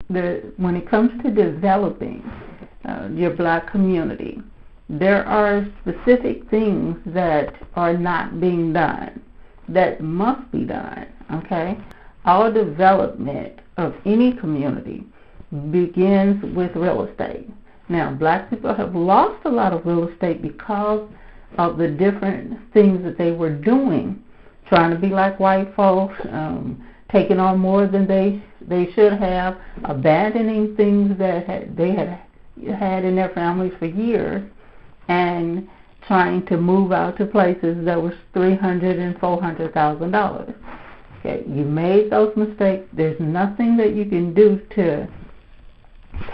when it comes to developing your black community, there are specific things that are not being done that must be done, okay? All development of any community begins with real estate. Now, black people have lost a lot of real estate because of the different things that they were doing, trying to be like white folks, taking on more than they should have, abandoning things that they had in their families for years, and trying to move out to places that was $300,000 and $400,000. Okay, you made those mistakes. There's nothing that you can do to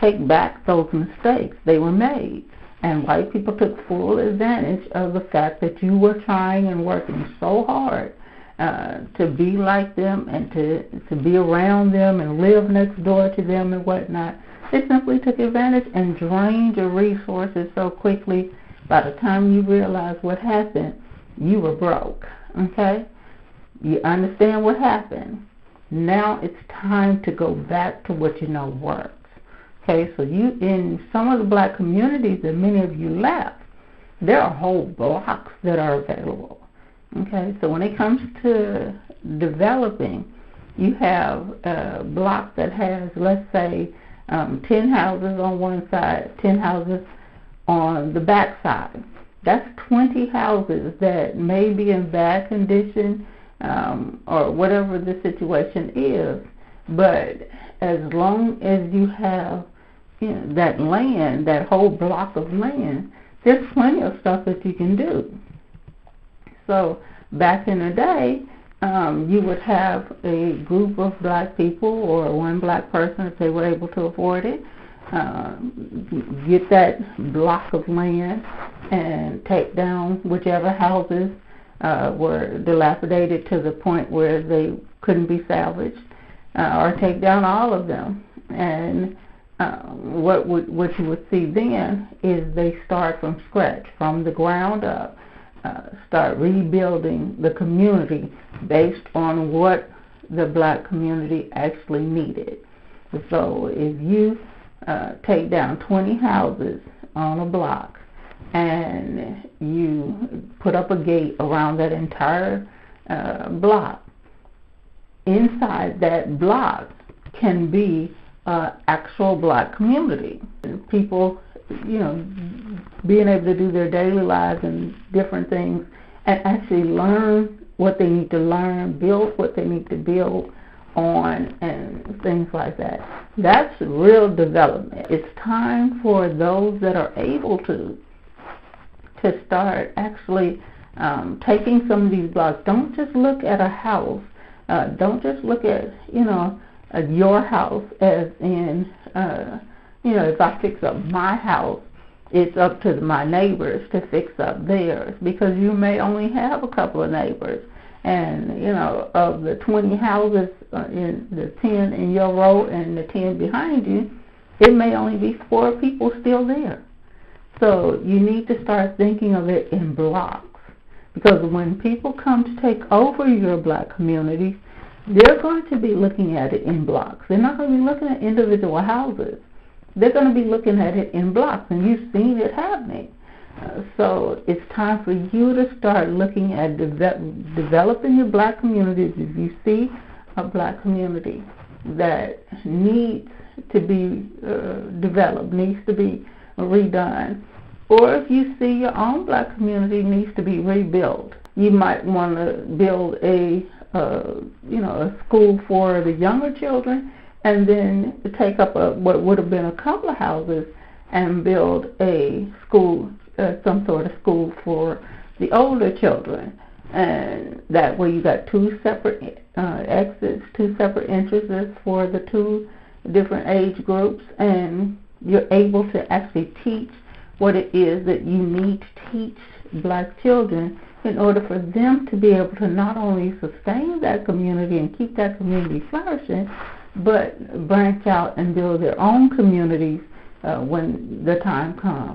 take back those mistakes. They were made, and white people took full advantage of the fact that you were trying and working so hard to be like them and to be around them and live next door to them and whatnot. They simply took advantage and drained your resources so quickly. By the time you realize what happened, you were broke, okay? You understand what happened. Now it's time to go back to what you know works. Okay, so you, in some of the black communities that many of you left, there are whole blocks that are available. Okay, so when it comes to developing, you have a block that has, let's say, 10 houses on one side, 10 houses on the back side. That's 20 houses that may be in bad condition or whatever the situation is, but as long as you have that land, that whole block of land, there's plenty of stuff that you can do. So back in the day, you would have a group of black people or one black person, if they were able to afford it, get that block of land and take down whichever houses were dilapidated to the point where they couldn't be salvaged, or take down all of them. And what you would see then is they start from scratch, from the ground up, start rebuilding the community based on what the black community actually needed. So if you take down 20 houses on a block and you put up a gate around that entire block, inside that block can be actual black community. People, being able to do their daily lives and different things and actually learn what they need to learn, build what they need to build on, and things like that. That's real development. It's time for those that are able to start actually taking some of these blocks. Don't just look at a house. Don't just look at, your house as in, if I fix up my house, it's up to my neighbors to fix up theirs, because you may only have a couple of neighbors. And, of the 20 houses, in the 10 in your row and the 10 behind you, it may only be 4 people still there. So you need to start thinking of it in blocks. Because when people come to take over your black community, they're going to be looking at it in blocks. They're not going to be looking at individual houses. They're going to be looking at it in blocks, and you've seen it happening. So it's time for you to start looking at developing your black communities. If you see a black community that needs to be developed, needs to be redone, or if you see your own black community needs to be rebuilt, you might want to build a school for the younger children, and then take up what would have been a couple of houses and build a school, some sort of school for the older children. And that way you got 2 separate exits, 2 separate entrances for the 2 different age groups, and you're able to actually teach what it is that you need to teach black children in order for them to be able to not only sustain that community and keep that community flourishing, but branch out and build their own communities when the time comes.